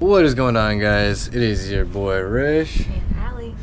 What is going on, guys? It is your boy Rish and Ali.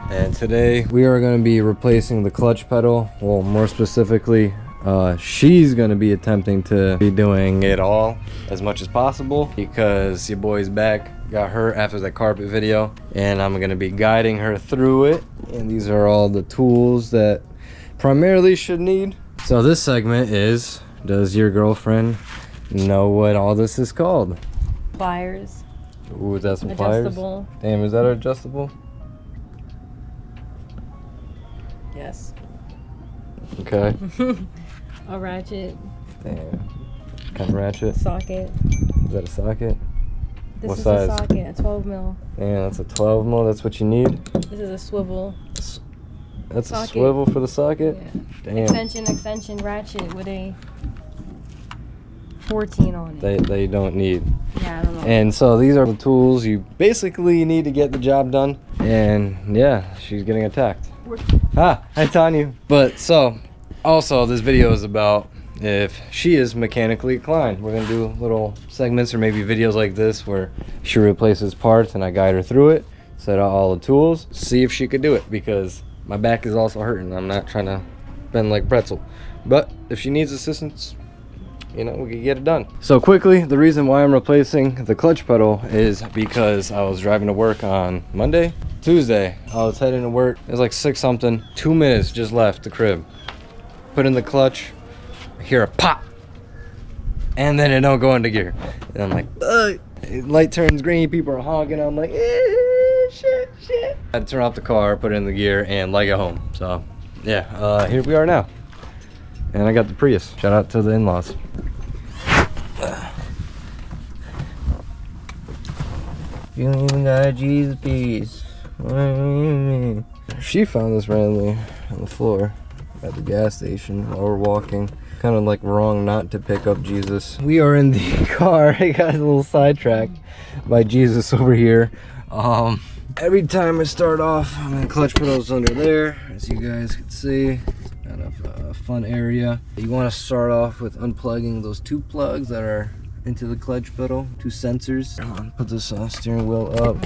And today we are going to be replacing the clutch pedal. Well, more specifically, she's going to be attempting to be doing it all as much as possible because your boy's back. Got hurt after that carpet video, and I'm going to be guiding her through it. And these are all the tools that primarily should need. So this segment is, does your girlfriend know what all this is called? Pliers. Ooh, is that some pliers? Adjustable. Damn, is that adjustable? Yes. Okay. A ratchet. Damn. What kind of ratchet? Socket. Is that a socket? This What is size? a socket, a 12 mil. Damn, that's a 12 mil. That's what you need? This is a swivel. That's socket. A swivel for the socket? Yeah. Damn. Extension ratchet with a 14 on it. They don't need. Yeah, I don't know. And so these are the tools you basically need to get the job done. And yeah, she's getting attacked. Ah, hi Tanya. But so, also this video is about if she is mechanically inclined. We're gonna do little segments or maybe videos like this where she replaces parts and I guide her through it, set out all the tools, see if she could do it, because my back is also hurting. I'm not trying to bend like pretzel. But if she needs assistance, you know, we can get it done. So quickly, the reason why I'm replacing the clutch pedal is because I was driving to work on Tuesday. I was heading to work. It was like 6 something. 2 minutes just left the crib. Put in the clutch, hear a pop, and then it don't go into gear. And I'm like, ugh. Light turns green, people are honking. I'm like, shit. I had to turn off the car, put it in the gear, and like it home. So yeah, here we are now. And I got the Prius. Shout out to the in-laws. You don't even got a Jesus piece. She found this randomly on the floor at the gas station while we're walking. Kind of like wrong not to pick up Jesus. We are in the car. I got a little sidetracked by Jesus over here. Every time I start off, I'm in clutch pedals under there, as you guys can see. Kind of a fun area. You want to start off with unplugging those 2 plugs that are into the clutch pedal, 2 sensors. Put this steering wheel up,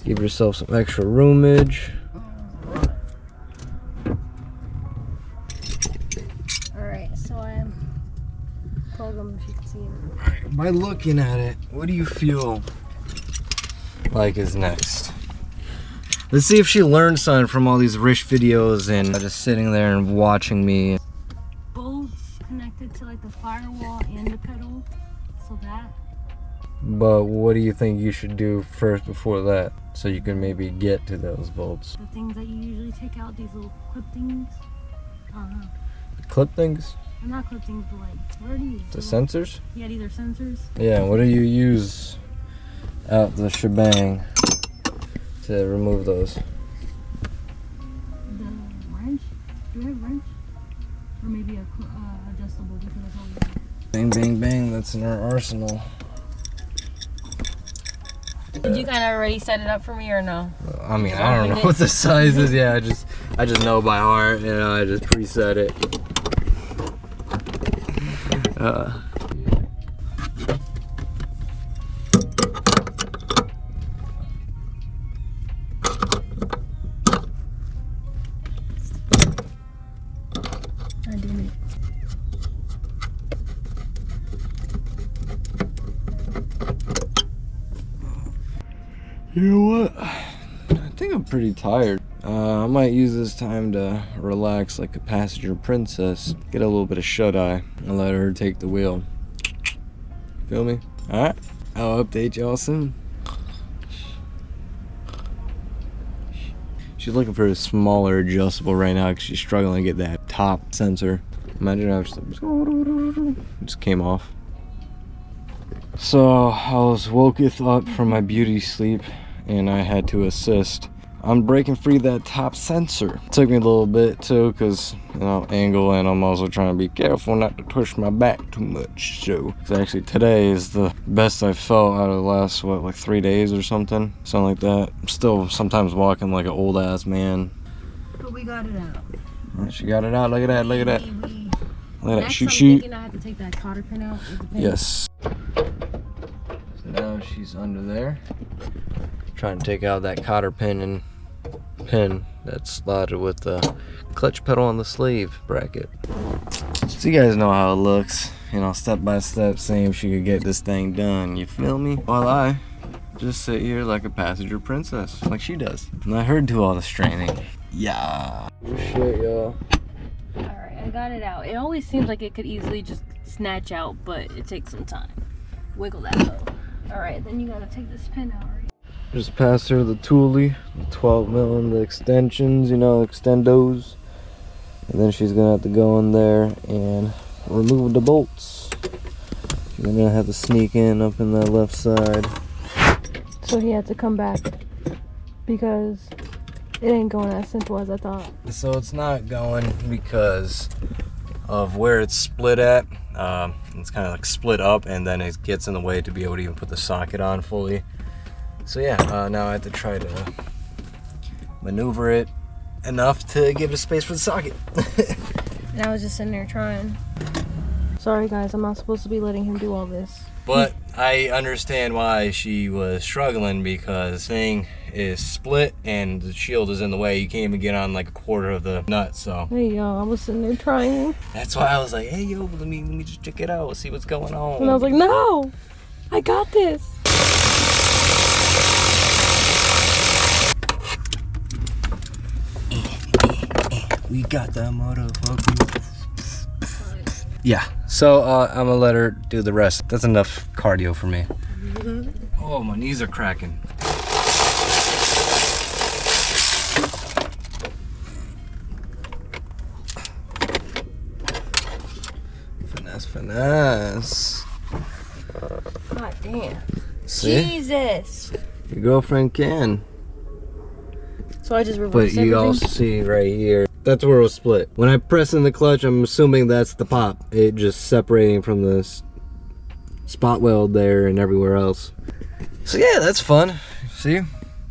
give yourself some extra roomage. Alright, so I'm plug them if you can see them. By looking at it, what do you feel like is next? Let's see if she learned something from all these Rish videos and just sitting there and watching me. Both connected to like the firewall and the pedal, so that. But what do you think you should do first before that, so you can maybe get to those bolts? The things that you usually take out, these little clip things. I don't know. Clip things? Or not clip things, but like, what are these? The sensors? Yeah, these are sensors. Yeah, what do you use out the shebang to remove those? The wrench? Do we have a wrench? Or maybe a adjustable, because that's all we have. Bang, bang, bang, that's in our arsenal. Did you kind of already set it up for me or no? I mean, I don't know what the size is. Yeah, I just know by heart, and I just preset it. I did it. You know what? I think I'm pretty tired. I might use this time to relax like a passenger princess. Get a little bit of shut-eye and let her take the wheel. Feel me? Alright? I'll update y'all soon. She's looking for a smaller adjustable right now because she's struggling to get that top sensor. Imagine how it just came off. So I was woketh up from my beauty sleep and I had to assist on breaking free that top sensor. It took me a little bit too because, you know, angle, and I'm also trying to be careful not to push my back too much. So actually today is the best I've felt out of the last, what, like 3 days or something like that. I'm still sometimes walking like an old ass man. But we got it out. She got it out. Look at that, look at that. Let it Next, shoot, I'm shoot. thinking I have to take that cotter pin out with the pin. Yes. So now she's under there. Trying to take out that cotter pin and pin that's slotted with the clutch pedal on the slave bracket. So you guys know how it looks. You know, step by step, seeing if she could get this thing done. You feel me? While I just sit here like a passenger princess, like she does. Not her do all the straining. Yeah. Shit, y'all. Alright, I got it out. It always seems like it could easily just snatch out, but it takes some time. Wiggle that though. Alright, then you gotta take this pin out, right? Just passed her the toolie, 12 mil and the extensions, you know, extendos. And then she's gonna have to go in there and remove the bolts. She's gonna have to sneak in up in that left side. So he had to come back because it ain't going as simple as I thought. So it's not going because of where it's split at. It's kind of like split up, and then it gets in the way to be able to even put the socket on fully. So yeah, now I have to try to maneuver it enough to give it space for the socket. And I was just sitting there trying. Sorry guys, I'm not supposed to be letting him do all this. But I understand why she was struggling, because the thing is split and the shield is in the way. You can't even get on like a quarter of the nut, so. Hey yo, I was sitting there trying. That's why I was like, hey yo, let me just check it out, see what's going on. And I was like, no, I got this. We got that motherfucker. Yeah, so I'm gonna let her do the rest. That's enough cardio for me. Oh, my knees are cracking. Finesse, finesse. God damn. See? Jesus. Your girlfriend can. So I just reversed But everything? you also see right here, that's where it was split. When I press in the clutch, I'm assuming that's the pop. It just separating from the spot weld there and everywhere else. So yeah, that's fun. See,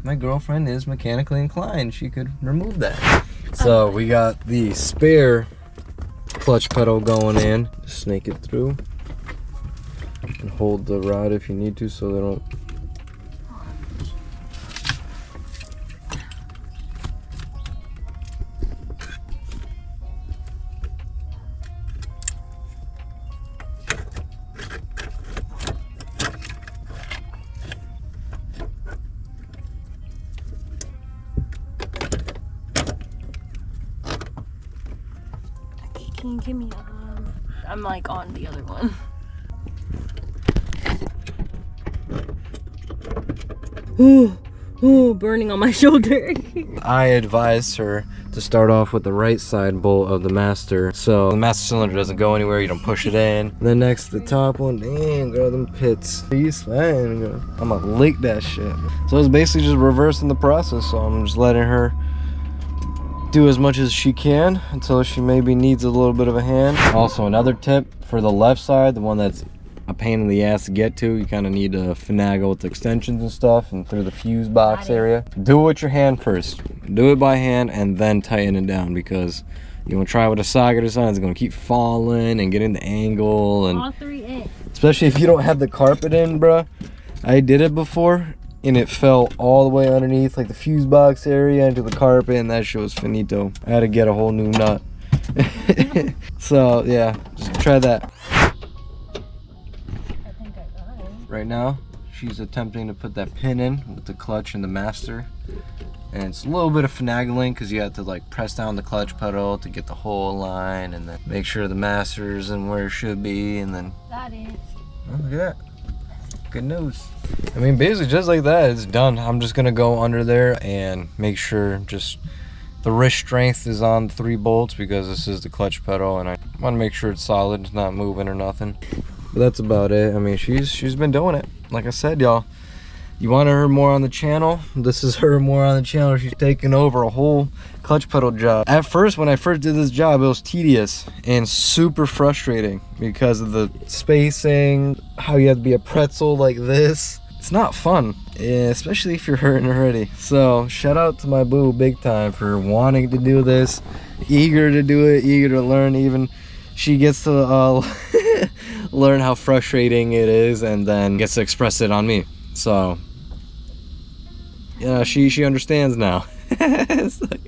my girlfriend is mechanically inclined. She could remove that. So we got the spare clutch pedal going in. Just snake it through. And hold the rod if you need to so they don't. Can you give me I'm like on the other one. Ooh, burning on my shoulder. I advised her to start off with the right side bolt of the master, so the master cylinder doesn't go anywhere. You don't push it in. And then next the top one, damn girl, them pits. He's fine, girl. I'm gonna lick that shit. So it's basically just reversing the process. So I'm just letting her do as much as she can until she maybe needs a little bit of a hand. Also, another tip for the left side, the one that's a pain in the ass to get to, you kind of need to finagle with the extensions and stuff and through the fuse box area. Do it with your hand first. Do it by hand and then tighten it down, because you want to try with a socket or something, it's going to keep falling and getting the angle. And all three in. especially if you don't have the carpet in, bruh. I did it before and it fell all the way underneath like the fuse box area into the carpet, and that shit was finito. I had to get a whole new nut. So yeah, just try that. Right now, she's attempting to put that pin in with the clutch and the master. And it's a little bit of finagling because you have to like press down the clutch pedal to get the hole line, and then make sure the master's in where it should be, and then... That is. Oh, look at that. Good news. I mean, basically just like that, it's done. I'm just gonna go under there and make sure just the wrist strength is on 3 bolts, because this is the clutch pedal and I want to make sure it's solid, it's not moving or nothing. But that's about it. I mean, she's been doing it. Like I said, y'all, you want her more on the channel, this is her more on the channel. She's taking over a whole clutch pedal job. At first, when I first did this job, it was tedious and super frustrating because of the spacing, how you have to be a pretzel like this. It's not fun, especially if you're hurting already. So shout out to my boo big time for wanting to do this, eager to do it, eager to learn. Even she gets to learn how frustrating it is, and then gets to express it on me. So yeah, she understands now. It's like...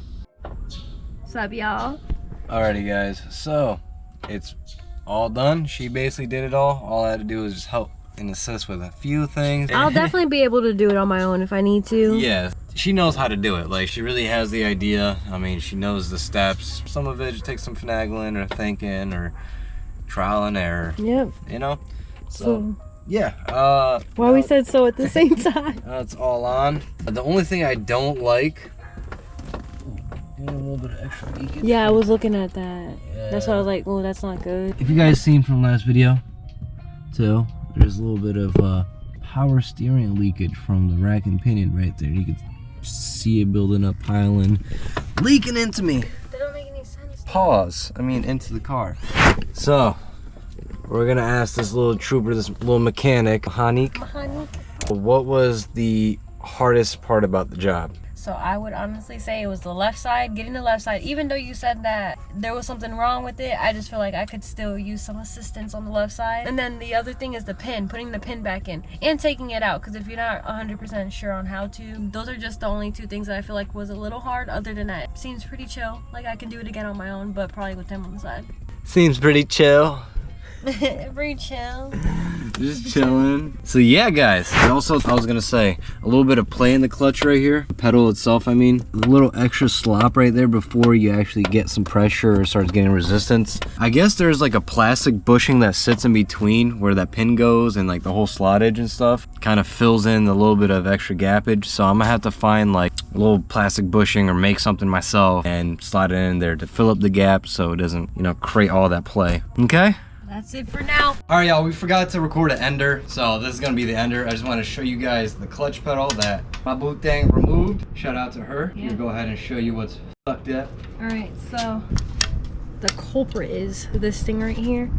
What's up, y'all? Alrighty guys, so it's all done. She basically did it all. All I had to do was just help and assist with a few things. I'll definitely be able to do it on my own if I need to. Yeah, she knows how to do it. Like, she really has the idea. I mean, she knows the steps. Some of it just takes some finagling or thinking or trial and error. Yep. You know? So yeah. Why we said so at the same time. It's all on. The only thing I don't like... a little bit of extra leakage. Yeah, I was looking at that. Yeah. That's why I was like, oh, that's not good. If you guys seen from last video too, there's a little bit of power steering leakage from the rack and pinion right there. You can see it building up, piling, leaking into me. That don't make any sense. Pause. I mean, into the car. So we're gonna ask this little trooper, this little mechanic, Hanik, what was the hardest part about the job? So I would honestly say it was the left side, getting the left side. Even though you said that there was something wrong with it, I just feel like I could still use some assistance on the left side. And then the other thing is the pin, putting the pin back in and taking it out. Because if you're not 100% sure on how to, those are just the only two things that I feel like was a little hard. Other than that, seems pretty chill. Like I can do it again on my own, but probably with them on the side. Seems pretty chill. Pretty chill. Just chilling. So yeah, guys. And also, I was gonna say a little bit of play in the clutch right here. The pedal itself, I mean, a little extra slop right there before you actually get some pressure or starts getting resistance. I guess there's like a plastic bushing that sits in between where that pin goes, and like the whole slottage and stuff kind of fills in a little bit of extra gappage. So I'm gonna have to find like a little plastic bushing or make something myself and slide it in there to fill up the gap so it doesn't, you know, create all that play. Okay. That's it for now. All right, y'all, we forgot to record an ender, so this is gonna be the ender. I just want to show you guys the clutch pedal that my boot thing removed. Shout out to her. Yeah. We'll go ahead and show you what's fucked up. All right, so the culprit is this thing right here.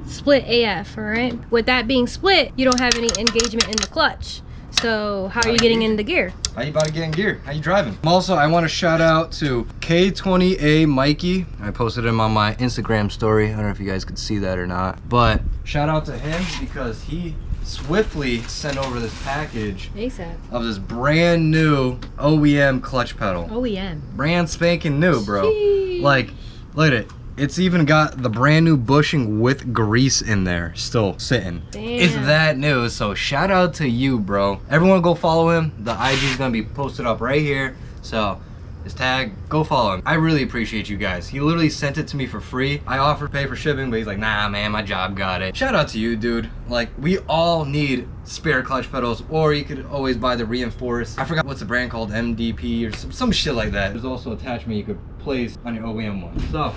Split AF, all right? With that being split, you don't have any engagement in the clutch. So how are you getting into gear? How you about to get in gear? How you driving? Also, I want to shout out to K20A Mikey. I posted him on my Instagram story. I don't know if you guys could see that or not, but shout out to him because he swiftly sent over this package ASAP of this brand new OEM clutch pedal. OEM. Brand spanking new, bro. Jeez. Like, look at it. It's even got the brand new bushing with grease in there, still sitting. Damn. It's that new, so shout out to you, bro. Everyone go follow him. The IG is gonna be posted up right here. So his tag, go follow him. I really appreciate you guys. He literally sent it to me for free. I offered to pay for shipping, but he's like, nah, man, my job got it. Shout out to you, dude. Like, we all need spare clutch pedals, or you could always buy the reinforced. I forgot what's the brand called, MDP or some shit like that. There's also an attachment you could place on your OEM one. So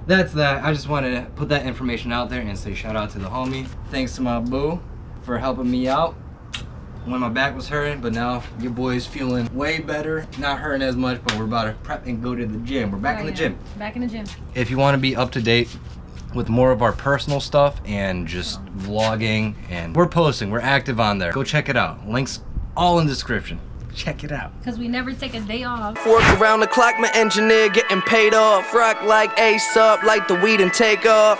that's that. I just wanted to put that information out there and say shout out to the homie. Thanks to my boo for helping me out when my back was hurting, but now your boy's feeling way better. Not hurting as much, but we're about to prep and go to the gym. We're back in the gym. Back in the gym. If you want to be up to date with more of our personal stuff and just vlogging, and we're posting, we're active on there. Go check it out. Links all in the description. Check it out. Because we never take a day off. Work around the clock, my engineer getting paid off. Rock like Ace up, like the weed and take off.